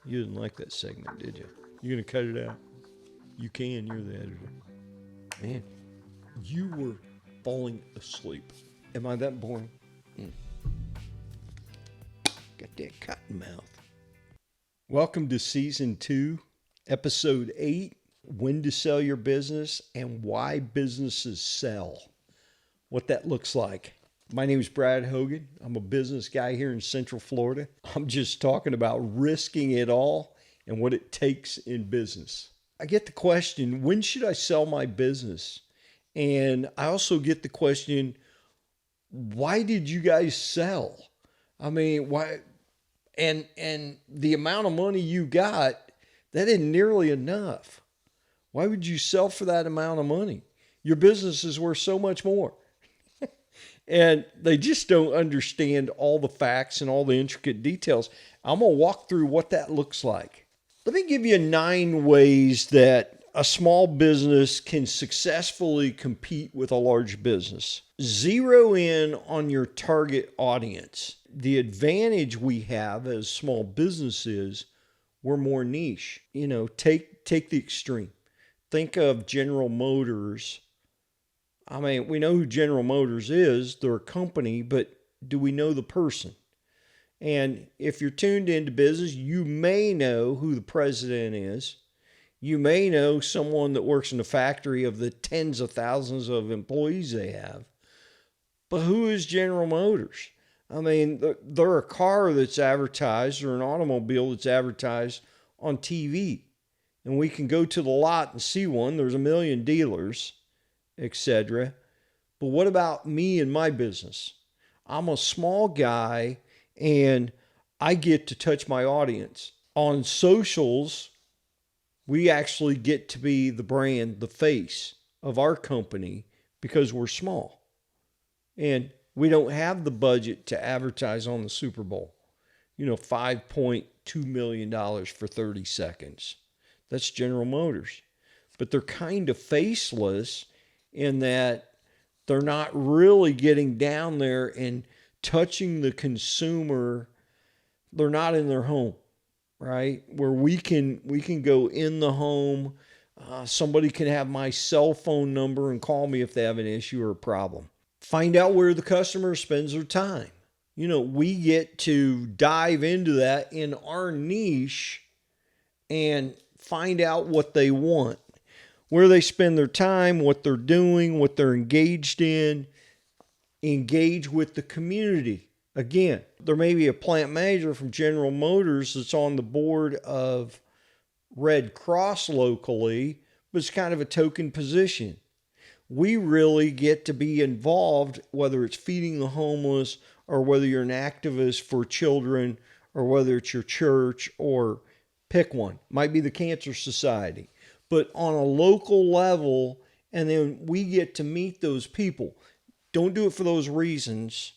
You didn't like that segment, did you? You're going to cut it out? You can. You're the editor. Man, you were falling asleep. Am I that boring? Got that cotton mouth. Welcome to Season 2, Episode 8, When to Sell Your Business and Why Businesses Sell. What that looks like. My name is Brad Hogan. I'm a business guy here in Central Florida. I'm just talking about risking it all and what it takes in business. I get the question, when should I sell my business? And I also get the question, why did you guys sell? I mean, why? And the amount of money you got, that isn't nearly enough. Why would you sell for that amount of money? Your business is worth so much more. And they just don't understand all the facts and all the intricate details. I'm going to walk through what that looks like. Let me give you 9 ways that a small business can successfully compete with a large business. Zero in on your target audience. The advantage we have as small businesses, we're more niche. You know, take the extreme. Think of General Motors. I mean, we know who General Motors is. They're a company, but do we know the person? And if you're tuned into business, you may know who the president is. You may know someone that works in the factory of the tens of thousands of employees they have. But who is General Motors? I mean, they're a car that's advertised or an automobile that's advertised on TV. And we can go to the lot and see one. There's a million dealers, etc. But what about me and my business? I'm a small guy and I get to touch my audience. On socials, we actually get to be the brand, the face of our company because we're small. And we don't have the budget to advertise on the Super Bowl. You know, $5.2 million for 30 seconds. That's General Motors. But they're kind of faceless in that they're not really getting down there and touching the consumer. They're not in their home, right? Where we can go in the home. Somebody can have my cell phone number and call me if they have an issue or a problem. Find out where the customer spends their time. You know, we get to dive into that in our niche and find out what they want, where they spend their time, what they're doing, what they're engaged in. Engage with the community. Again, there may be a plant manager from General Motors that's on the board of Red Cross locally, but it's kind of a token position. We really get to be involved, whether it's feeding the homeless or whether you're an activist for children or whether it's your church or pick one. Might be the Cancer Society. But on a local level, and then we get to meet those people. Don't do it for those reasons.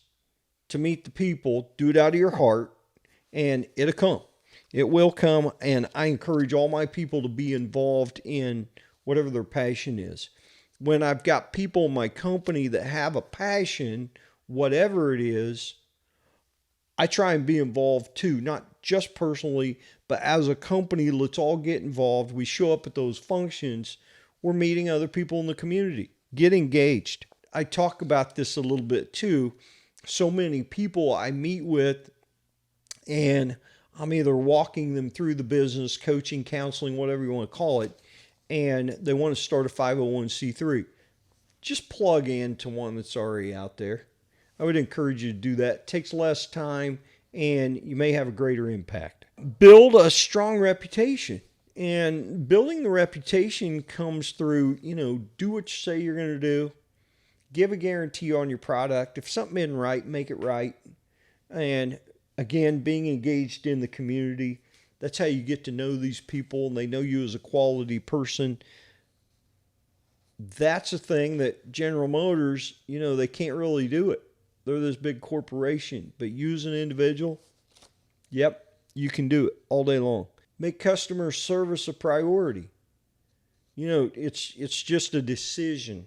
To meet the people, do it out of your heart, and it'll come. It will come, and I encourage all my people to be involved in whatever their passion is. When I've got people in my company that have a passion, whatever it is, I try and be involved too, not just personally, but as a company, let's all get involved. We show up at those functions. We're meeting other people in the community. Get engaged. I talk about this a little bit too. So many people I meet with, and I'm either walking them through the business, coaching, counseling, whatever you want to call it, and they want to start a 501c3. Just plug into one that's already out there. I would encourage you to do that. It takes less time, and you may have a greater impact. Build a strong reputation. And building the reputation comes through, do what you say you're going to do. Give a guarantee on your product. If something isn't right, make it right. And again, being engaged in the community, that's how you get to know these people and they know you as a quality person. That's a thing that General Motors, they can't really do it. They're this big corporation, but you as an individual, yep, you can do it all day long. Make customer service a priority. It's just a decision.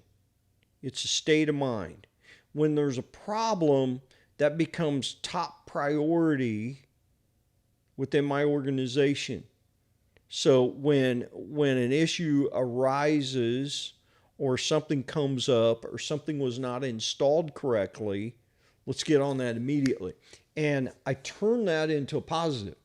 It's a state of mind. When there's a problem, that becomes top priority within my organization. So when an issue arises or something comes up or something was not installed correctly, let's get on that immediately. And I turn that into a positive.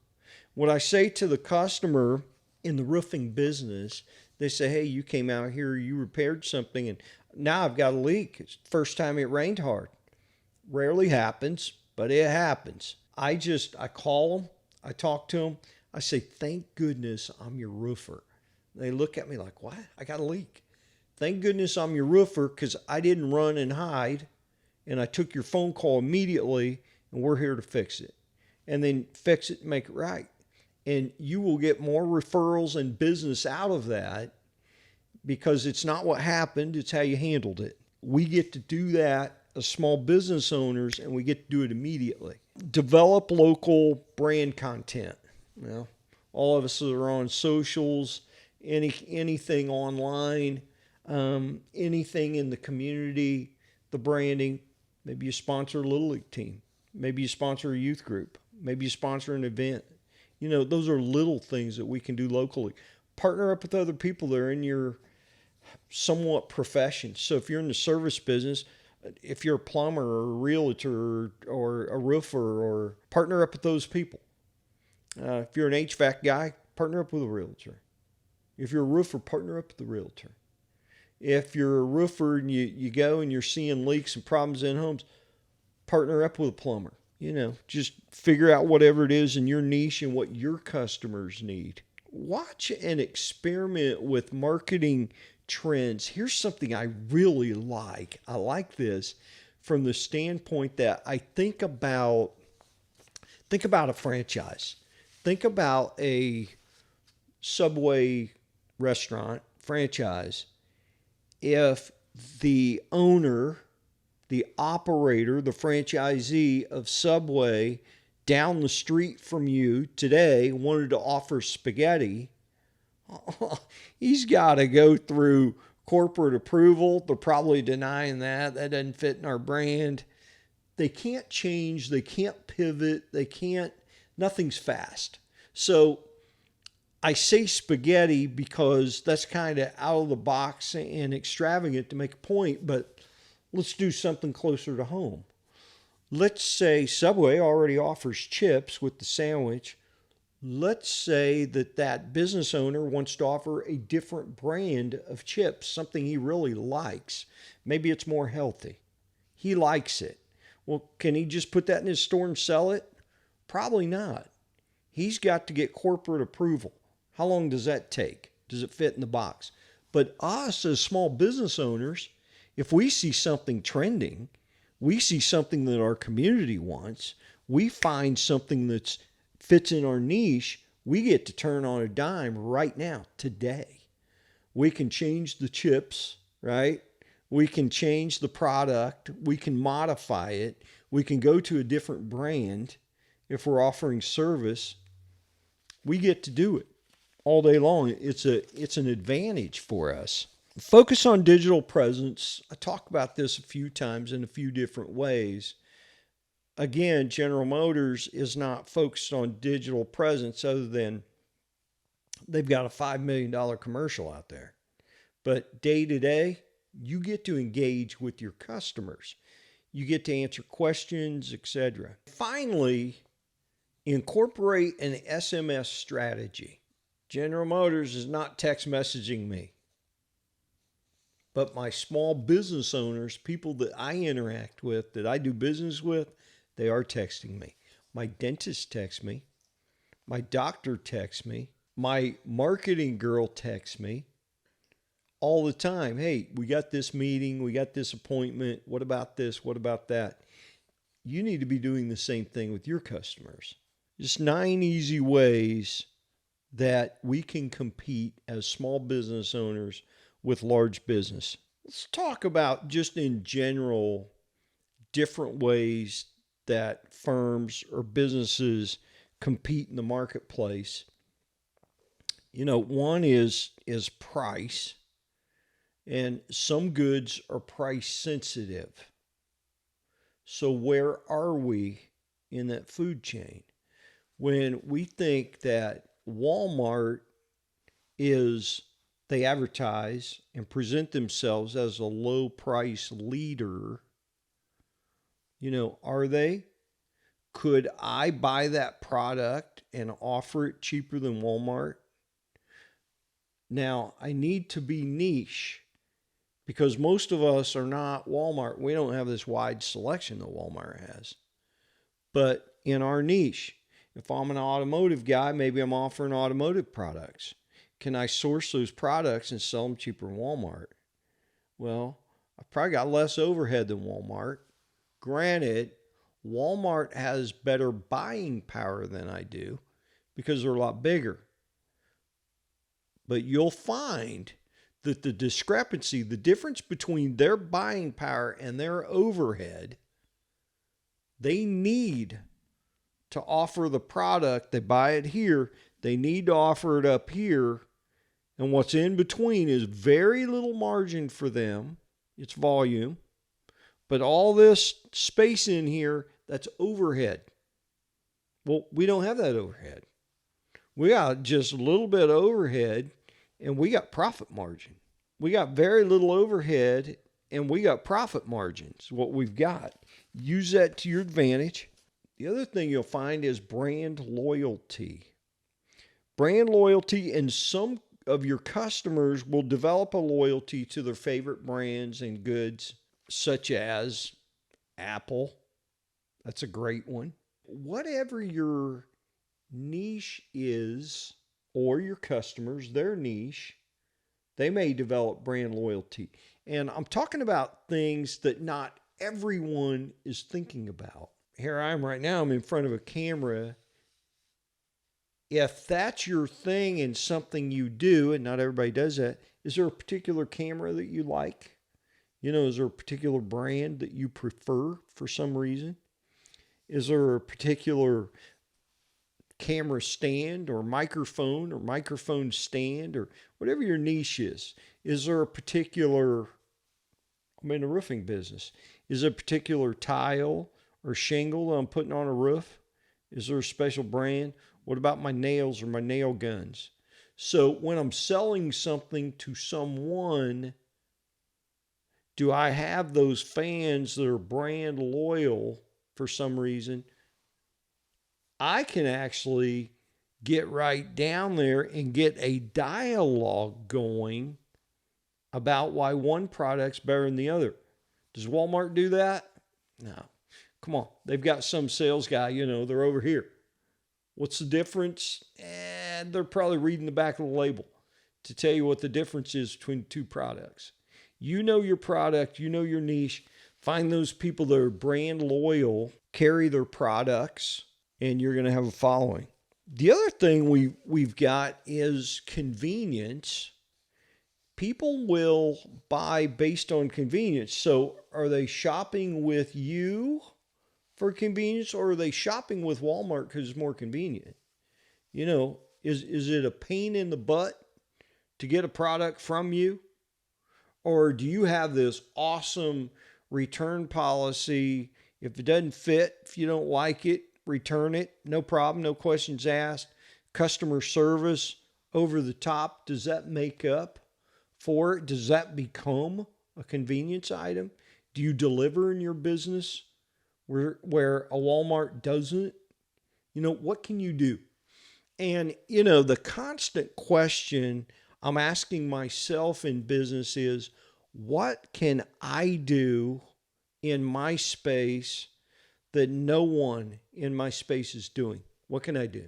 What I say to the customer in the roofing business, they say, hey, you came out here, you repaired something, and now I've got a leak. It's the first time it rained hard. Rarely happens, but it happens. I call them, I talk to them, I say, thank goodness I'm your roofer. They look at me like, what? I got a leak. Thank goodness I'm your roofer, because I didn't run and hide, and I took your phone call immediately, and we're here to fix it. And then fix it and make it right. And you will get more referrals and business out of that, because it's not what happened, it's how you handled it. We get to do that as small business owners, and we get to do it immediately. Develop local brand content. Well, all of us are on socials, anything online, anything in the community, the branding. Maybe you sponsor a Little League team. Maybe you sponsor a youth group. Maybe you sponsor an event. You know, those are little things that we can do locally. Partner up with other people that are in your somewhat profession. So if you're in the service business, if you're a plumber or a realtor or a roofer, or partner up with those people. If you're an HVAC guy, partner up with a realtor. If you're a roofer, partner up with a realtor. If you're a roofer and you go and you're seeing leaks and problems in homes, partner up with a plumber. You know, just figure out whatever it is in your niche and what your customers need. Watch and experiment with marketing trends. Here's something I really like. I like this from the standpoint that I think about a franchise. Think about a Subway restaurant franchise. If the owner, the operator, the franchisee of Subway down the street from you today wanted to offer spaghetti, he's got to go through corporate approval. They're probably denying that. That doesn't fit in our brand. They can't change. They can't pivot. Nothing's fast. So I say spaghetti because that's kind of out of the box and extravagant to make a point, but let's do something closer to home. Let's say Subway already offers chips with the sandwich. Let's say that business owner wants to offer a different brand of chips, something he really likes. Maybe it's more healthy. He likes it. Well, can he just put that in his store and sell it? Probably not. He's got to get corporate approval. How long does that take? Does it fit in the box? But us as small business owners, if we see something trending, we see something that our community wants, we find something that fits in our niche, we get to turn on a dime right now, today. We can change the chips, right? We can change the product. We can modify it. We can go to a different brand. If we're offering service, we get to do it all day long. It's an advantage for us. Focus on digital presence. I talk about this a few times in a few different ways. Again, General Motors is not focused on digital presence other than they've got a $5 million commercial out there. But day to day, you get to engage with your customers. You get to answer questions, etc. Finally, incorporate an SMS strategy. General Motors is not text messaging me. But my small business owners, people that I interact with, that I do business with, they are texting me. My dentist texts me. My doctor texts me. My marketing girl texts me all the time. Hey, we got this meeting. We got this appointment. What about this? What about that? You need to be doing the same thing with your customers. Just 9 easy ways that we can compete as small business owners with large business. Let's talk about just in general different ways that firms or businesses compete in the marketplace. You know, one is price, and some goods are price sensitive. So where are we in that food chain? when we think that Walmart they advertise and present themselves as a low price leader. Are they? Could I buy that product and offer it cheaper than Walmart? Now, I need to be niche because most of us are not Walmart. We don't have this wide selection that Walmart has. But in our niche, if I'm an automotive guy, maybe I'm offering automotive products. Can I source those products and sell them cheaper than Walmart? Well, I've probably got less overhead than Walmart. Granted, Walmart has better buying power than I do because they're a lot bigger. But you'll find that the discrepancy, the difference between their buying power and their overhead, they need to offer the product. They buy it here. They need to offer it up here. And what's in between is very little margin for them. It's volume. But all this space in here, that's overhead. Well, we don't have that overhead. We got just a little bit of overhead and we got profit margin. We got very little overhead and we got profit margins, what we've got. Use that to your advantage. The other thing you'll find is brand loyalty. Brand loyalty, and some of your customers will develop a loyalty to their favorite brands and goods, such as Apple. That's a great one. Whatever your niche is, or your customers, their niche, they may develop brand loyalty. And I'm talking about things that not everyone is thinking about. Here I am right now, I'm in front of a camera. If that's your thing and something you do, and not everybody does that, is there a particular camera that you like? Is there a particular brand that you prefer for some reason? Is there a particular camera stand or microphone stand or whatever your niche is? Is there a particular, I'm in the roofing business, is there a particular tile or shingle that I'm putting on a roof? Is there a special brand? What about my nails or my nail guns? So when I'm selling something to someone, do I have those fans that are brand loyal for some reason? I can actually get right down there and get a dialogue going about why one product's better than the other. Does Walmart do that? No. Come on. They've got some sales guy, they're over here. What's the difference? They're probably reading the back of the label to tell you what the difference is between the two products. You know your product, you know your niche. Find those people that are brand loyal, carry their products, and you're going to have a following. The other thing we've got is convenience. People will buy based on convenience. So are they shopping with you for convenience, or are they shopping with Walmart because it's more convenient? Is it a pain in the butt to get a product from you? Or do you have this awesome return policy? If it doesn't fit, if you don't like it, return it. No problem, no questions asked. Customer service over the top. Does that make up for it? Does that become a convenience item? Do you deliver in your business where a Walmart doesn't? What can you do? And, the constant question I'm asking myself in business is, what can I do in my space that no one in my space is doing? What can I do?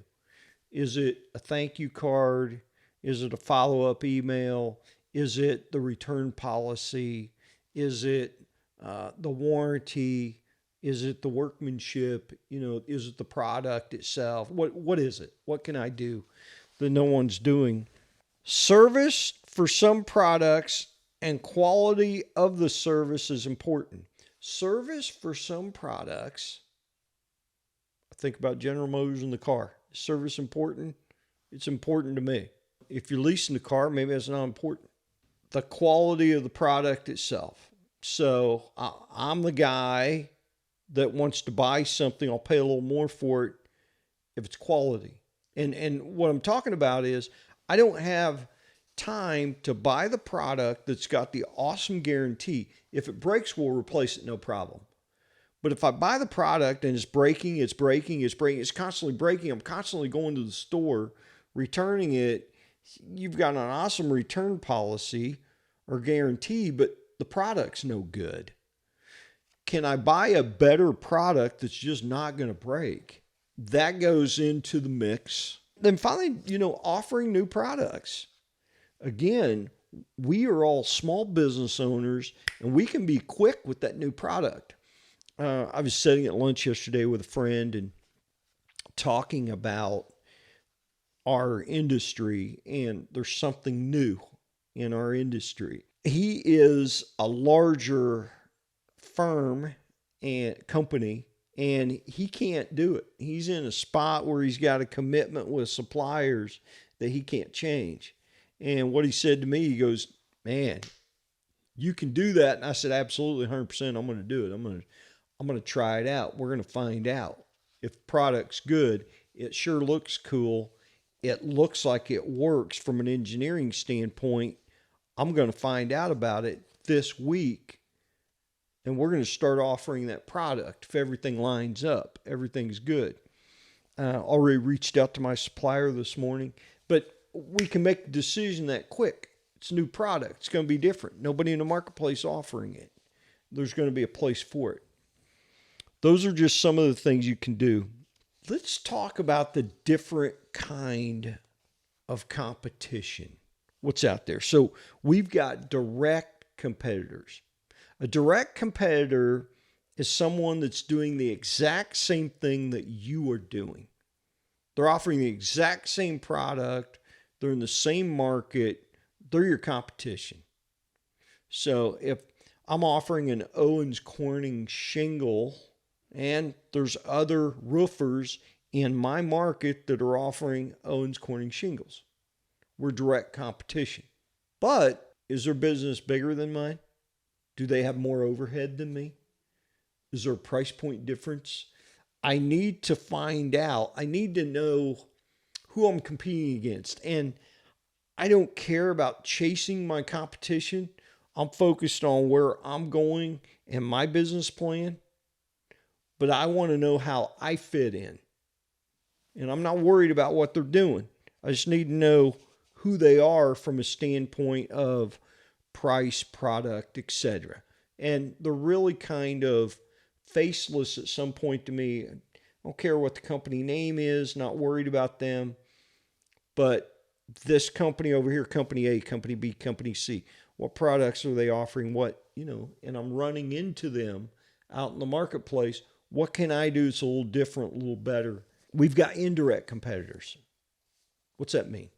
Is it a thank you card? Is it a follow-up email? Is it the return policy? Is it the warranty? Is it the workmanship? Is it the product itself? What is it? What can I do that no one's doing? Service for some products and quality of the service is important. Service for some products, think about General Motors in the car. Is service important? It's important to me. If you're leasing a car, maybe that's not important. The quality of the product itself. So I'm the guy that wants to buy something. I'll pay a little more for it if it's quality. And what I'm talking about is I don't have time to buy the product that's got the awesome guarantee. If it breaks, we'll replace it, no problem. But if I buy the product and it's constantly breaking, I'm constantly going to the store, returning it, you've got an awesome return policy or guarantee, but the product's no good. Can I buy a better product that's just not going to break? That goes into the mix. Then finally, offering new products. Again, we are all small business owners and we can be quick with that new product. I was sitting at lunch yesterday with a friend and talking about our industry, and there's something new in our industry. He is a larger firm and company, and he can't do it. He's in a spot where he's got a commitment with suppliers that he can't change. And what he said to me, he goes, "Man, you can do that." And I said, "Absolutely, 100%. I'm going to do it. I'm going to try it out. We're going to find out if the product's good. It sure looks cool. It looks like it works from an engineering standpoint. I'm going to find out about it this week, and we're going to start offering that product if everything lines up, everything's good." Already reached out to my supplier this morning, but we can make the decision that quick. It's a new product. It's going to be different. Nobody in the marketplace offering it. There's going to be a place for it. Those are just some of the things you can do. Let's talk about the different kind of competition. What's out there? So we've got direct competitors. A direct competitor is someone that's doing the exact same thing that you are doing. They're offering the exact same product. They're in the same market. They're your competition. So if I'm offering an Owens Corning shingle, and there's other roofers in my market that are offering Owens Corning shingles, we're direct competition. But is their business bigger than mine? Do they have more overhead than me? Is there a price point difference? I need to find out. I need to know who I'm competing against. And I don't care about chasing my competition. I'm focused on where I'm going and my business plan. But I want to know how I fit in. And I'm not worried about what they're doing. I just need to know who they are from a standpoint of price, product, etc. And they're really kind of faceless at some point to me. I don't care what the company name is, not worried about them. But this company over here, company A, company B, company C, what products are they offering? And I'm running into them out in the marketplace. What can I do that's a little different, a little better? We've got indirect competitors. What's that mean?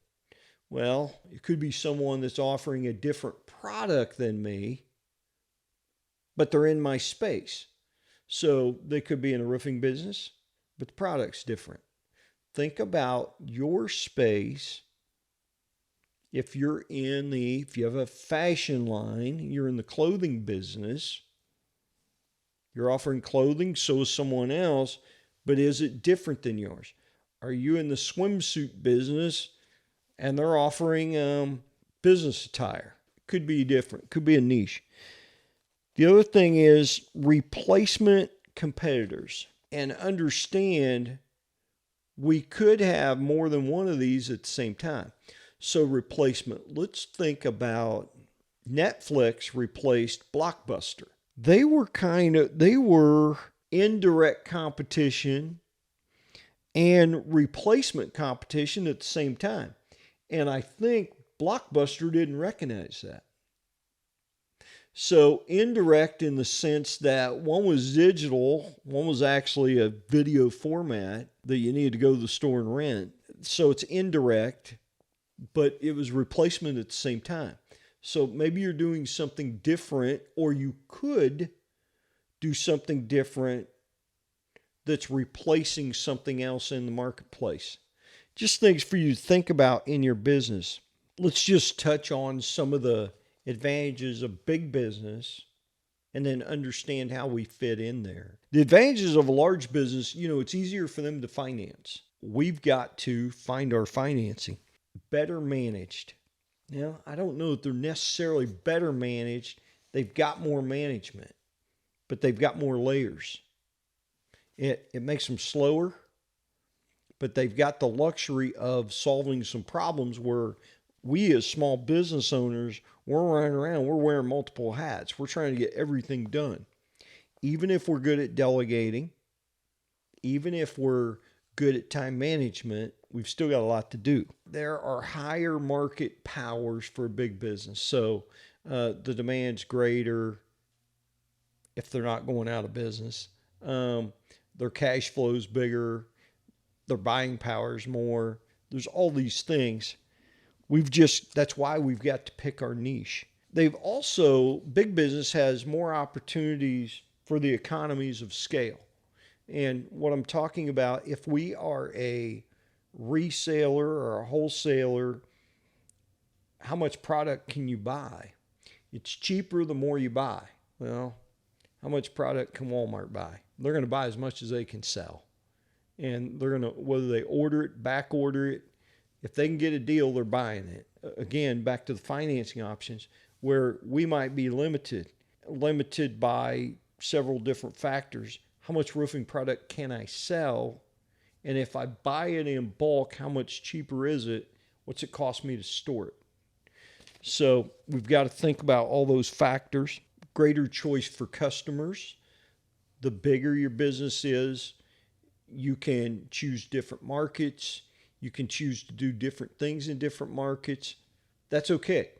Well, it could be someone that's offering a different product than me, but they're in my space. So they could be in a roofing business, but the product's different. Think about your space. If you have a fashion line, you're in the clothing business, you're offering clothing, so is someone else, but is it different than yours? Are you in the swimsuit business and they're offering business attire? Could be different, could be a niche. The other thing is replacement competitors. And understand we could have more than one of these at the same time. So replacement, let's think about Netflix replaced Blockbuster. They were indirect competition and replacement competition at the same time. And I think Blockbuster didn't recognize that. So indirect in the sense that one was digital, one was actually a video format that you needed to go to the store and rent. So it's indirect, but it was replacement at the same time. So maybe you're doing something different, or you could do something different that's replacing something else in the marketplace. Just things for you to think about in your business. Let's just touch on some of the advantages of big business and then understand how we fit in there. The advantages of a large business, it's easier for them to finance. we've got to find our financing. Better managed. Now, I don't know that they're necessarily better managed. They've got more management, but they've got more layers. It makes them slower, but they've got the luxury of solving some problems where we as small business owners, we're running around, we're wearing multiple hats. We're trying to get everything done. Even if we're good at delegating, even if we're good at time management, we've still got a lot to do. There are higher market powers for a big business. So the demand's greater if they're not going out of business. Their cash flow's bigger. Their buying power's more. There's all these things. That's why we've got to pick our niche. Big business has more opportunities for the economies of scale. And what I'm talking about, if we are a reseller or a wholesaler, how much product can you buy? It's cheaper the more you buy. Well, how much product can Walmart buy? They're going to buy as much as they can sell. And they're going to, whether they order it, back order it, if they can get a deal, they're buying it. Again, back to the financing options where we might be limited by several different factors. How much roofing product can I sell? And if I buy it in bulk, how much cheaper is it? What's it cost me to store it? So we've got to think about all those factors. Greater choice for customers. The bigger your business is, you can choose different markets. You can choose to do different things in different markets. That's okay.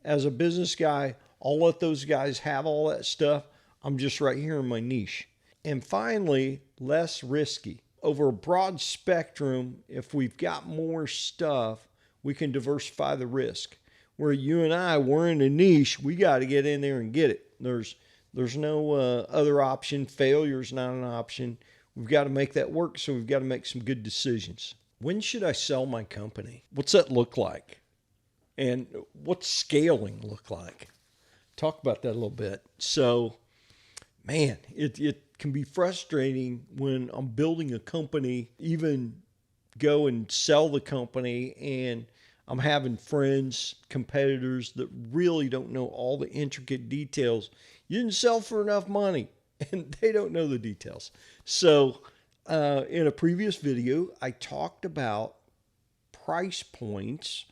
As a business guy, I'll let those guys have all that stuff. I'm just right here in my niche. And finally, less risky. Over a broad spectrum, if we've got more stuff, we can diversify the risk. Where you and I, we're in a niche, we got to get in there and get it. There's no other option. Failure's not an option. We've got to make that work, so we've got to make some good decisions. When should I sell my company? What's that look like? And what's scaling look like? Talk about that a little bit. So, man, it can be frustrating when I'm building a company, even go and sell the company, and I'm having friends, competitors that really don't know all the intricate details. You didn't sell for enough money, and they don't know the details. So in a previous video, I talked about price points,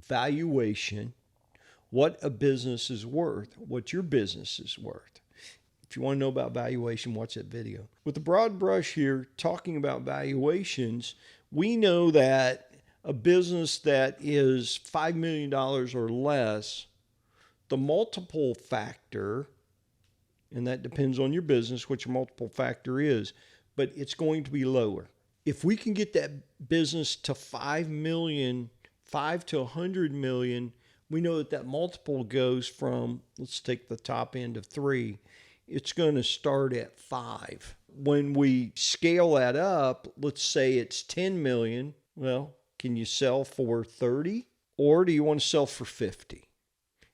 valuation, what a business is worth, what your business is worth. If you want to know about valuation, watch that video. With a broad brush here, talking about valuations, we know that a business that is $5 million or less, the multiple factor, and that depends on your business, what your multiple factor is, but it's going to be lower. If we can get that business to 5 million, 5 to 100 million, we know that multiple goes from, let's take the top end of 3, it's going to start at 5. When we scale that up, let's say it's 10 million, well, can you sell for 30? Or do you want to sell for 50?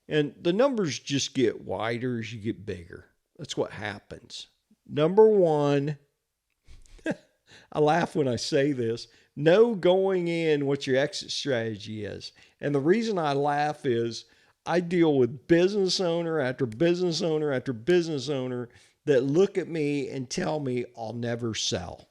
And the numbers just get wider as you get bigger. That's what happens. Number one, I laugh when I say this, know going in what your exit strategy is. And the reason I laugh is I deal with business owner after business owner after business owner that look at me and tell me I'll never sell.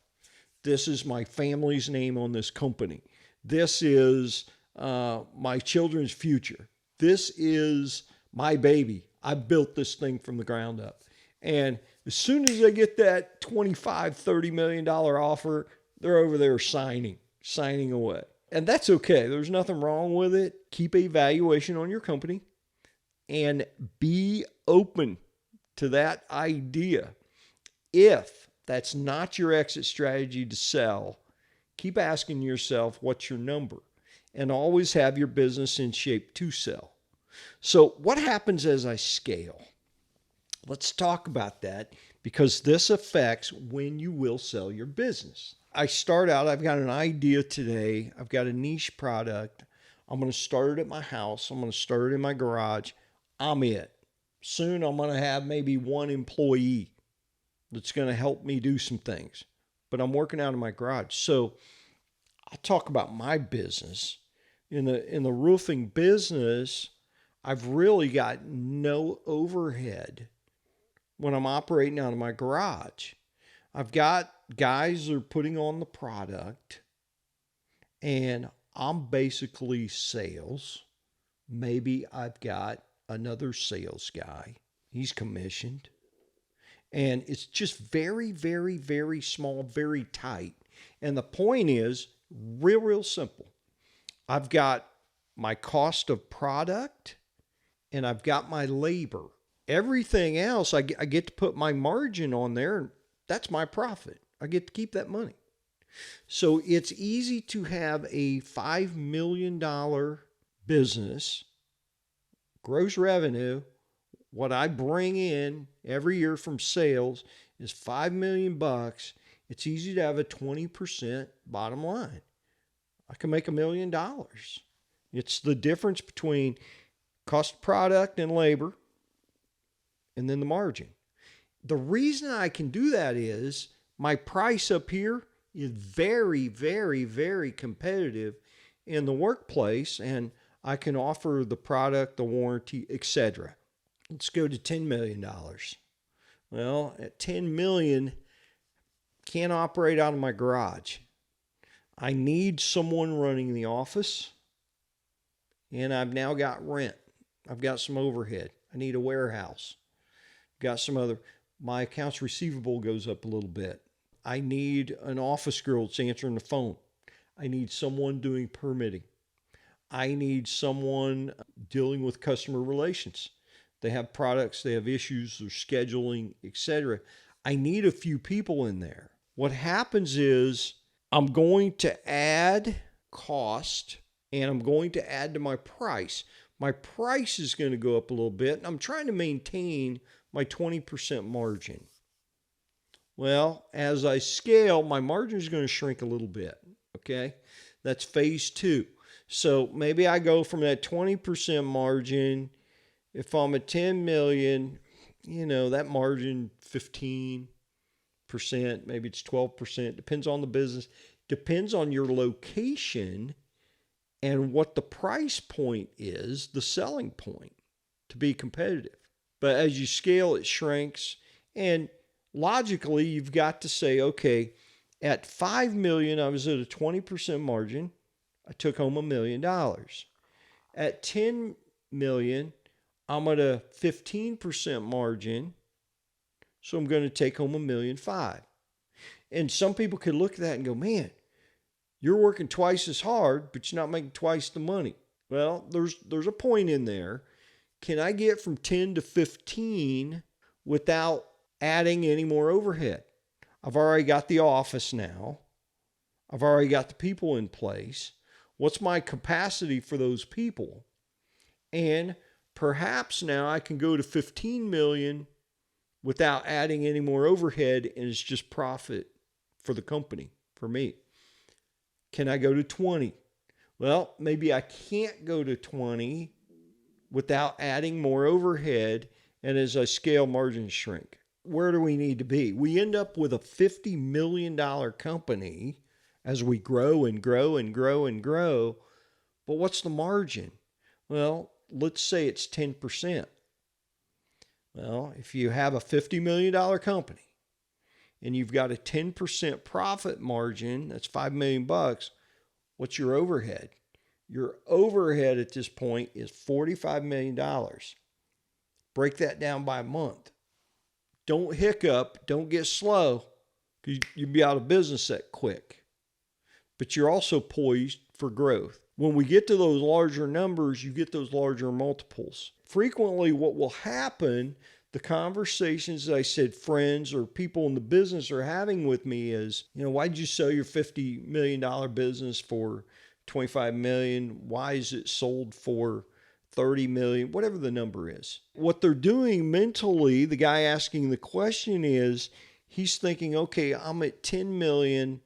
This is my family's name on this company. This is my children's future. This is my baby. I built this thing from the ground up. And as soon as they get that $25, $30 million offer, they're over there signing away. And that's okay. There's nothing wrong with it. Keep a valuation on your company and be open to that idea. If that's not your exit strategy to sell, keep asking yourself, what's your number? And always have your business in shape to sell. So what happens as I scale? Let's talk about that because this affects when you will sell your business. I start out, I've got an idea today. I've got a niche product. I'm going to start it at my house. I'm going to start it in my garage. I'm it. Soon I'm going to have maybe one employee that's going to help me do some things. But I'm working out of my garage. So I'll talk about my business. In the roofing business, I've really got no overhead when I'm operating out of my garage. I've got guys that are putting on the product, and I'm basically sales. Maybe I've got another sales guy. He's commissioned. And it's just very, very, very small, very tight. And the point is real simple. I've got my cost of product and I've got my labor. Everything else, I get to put my margin on there, and that's my profit. I get to keep that money. So it's easy to have a $5 million business, gross revenue. What I bring in every year from sales is $5 million bucks. It's easy to have a 20% bottom line. I can make $1 million. It's the difference between cost of product and labor and then the margin. The reason I can do that is my price up here is very, very, very competitive in the workplace, and I can offer the product, the warranty, etc. Let's go to $10 million. Well, at $10 million, can't operate out of my garage. I need someone running the office, and I've now got rent. I've got some overhead. I need a warehouse. Got some other, my accounts receivable goes up a little bit. I need an office girl that's answering the phone. I need someone doing permitting. I need someone dealing with customer relations. They have products, they have issues, they're scheduling, etc. I need a few people in there. What happens is I'm going to add cost and I'm going to add to my price. My price is going to go up a little bit, and I'm trying to maintain my 20% margin. Well, as I scale, my margin is going to shrink a little bit. Okay, that's phase 2. So maybe I go from that 20% margin. If I'm at 10 million, that margin 15%, maybe it's 12%, depends on the business, depends on your location and what the price point is, the selling point to be competitive. But as you scale, it shrinks. And logically, you've got to say, okay, at 5 million, I was at a 20% margin. I took home $1 million. At 10 million, I'm at a 15% margin. So I'm going to take home $1.5 million. And some people could look at that and go, man, you're working twice as hard, but you're not making twice the money. Well, there's a point in there. Can I get from 10 to 15 without adding any more overhead? I've already got the office now. I've already got the people in place. What's my capacity for those people? And perhaps now I can go to 15 million without adding any more overhead, and it's just profit for the company, for me. Can I go to 20? Well, maybe I can't go to 20 without adding more overhead, and as I scale, margins shrink. Where do we need to be? We end up with a $50 million company as we grow and grow and grow and grow. But what's the margin? Well, let's say it's 10%. Well, if you have a $50 million company and you've got a 10% profit margin, that's $5 million bucks. What's your overhead? Your overhead at this point is $45 million. Break that down by a month. Don't hiccup. Don't get slow, because you'll be out of business that quick. But you're also poised for growth. When we get to those larger numbers, you get those larger multiples. Frequently, what will happen, the conversations that I said friends or people in the business are having with me is, why'd you sell your $50 million business for $25 million? Why is it sold for 30 million, whatever the number is? What they're doing mentally, the guy asking the question is, he's thinking, okay, I'm at 10 million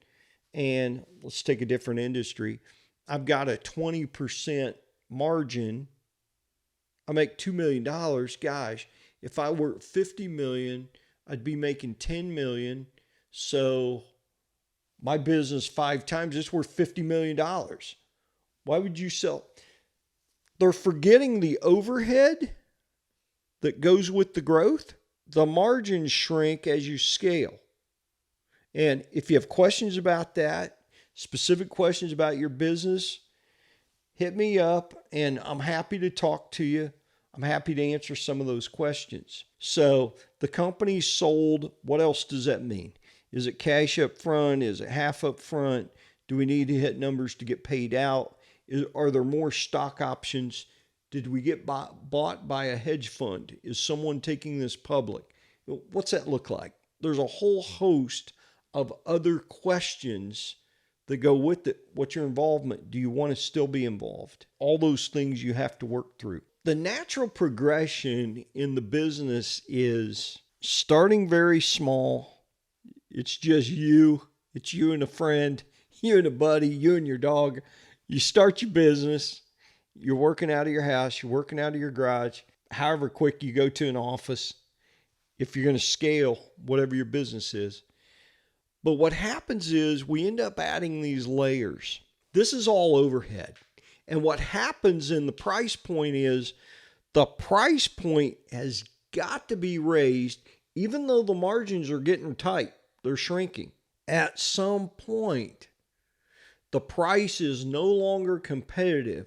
and let's take a different industry. I've got a 20% margin. I make $2 million. Gosh, if I were at 50 million, I'd be making 10 million. So My business 5 times, it's worth $50 million. Why would you sell? They're forgetting the overhead that goes with the growth. The margins shrink as you scale. And if you have questions about that, specific questions about your business, hit me up and I'm happy to talk to you. I'm happy to answer some of those questions. So the company sold. What else does that mean? Is it cash up front? Is it half up front? Do we need to hit numbers to get paid out? Are there more stock options? Did we get bought by a hedge fund? Is someone taking this public? What's that look like? There's a whole host of other questions that go with it. What's your involvement? Do you want to still be involved? All those things you have to work through. The natural progression in the business is starting very small. It's just you. It's you and a friend, you and a buddy, you and your dog. You start your business. You're working out of your house. You're working out of your garage. However quick you go to an office, if you're going to scale whatever your business is. But what happens is we end up adding these layers. This is all overhead. And what happens in the price point is the price point has got to be raised, even though the margins are getting tight. They're shrinking. At some point, the price is no longer competitive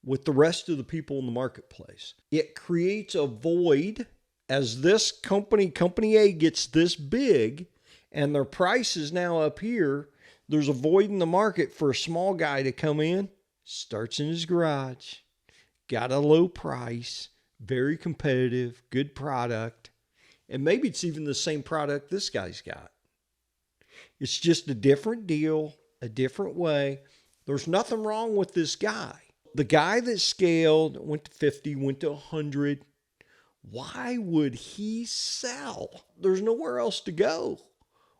with the rest of the people in the marketplace. It creates a void as this company A, gets this big and their price is now up here. There's a void in the market for a small guy to come in, starts in his garage, got a low price, very competitive, good product. And maybe it's even the same product this guy's got. It's just a different deal, a different way. There's nothing wrong with this guy. The guy that scaled, went to 50, went to 100. Why would he sell? There's nowhere else to go.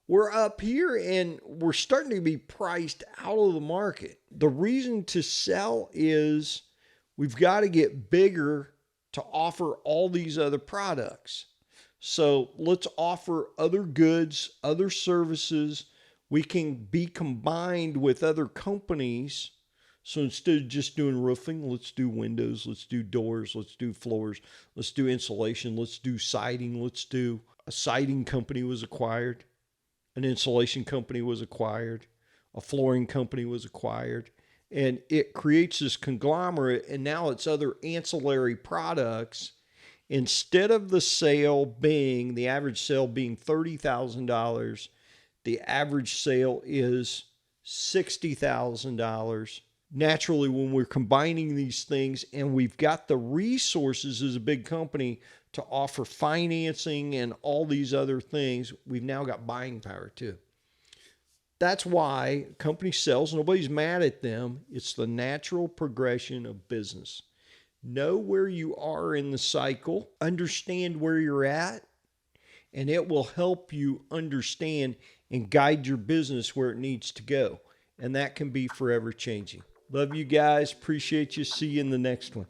We're up here and we're starting to be priced out of the market. The reason to sell is we've got to get bigger to offer all these other products. So let's offer other goods, other services. We can be combined with other companies. So instead of just doing roofing, let's do windows, let's do doors, let's do floors, let's do insulation, let's do siding, a siding company was acquired, an insulation company was acquired, a flooring company was acquired, and it creates this conglomerate, and now it's other ancillary products. Instead of the average sale being $30,000, the average sale is $60,000. Naturally, when we're combining these things and we've got the resources as a big company to offer financing and all these other things, we've now got buying power too. That's why a company sells. Nobody's mad at them. It's the natural progression of business. Know where you are in the cycle, understand where you're at, and it will help you understand and guide your business where it needs to go. And that can be forever changing. Love you guys. Appreciate you. See you in the next one.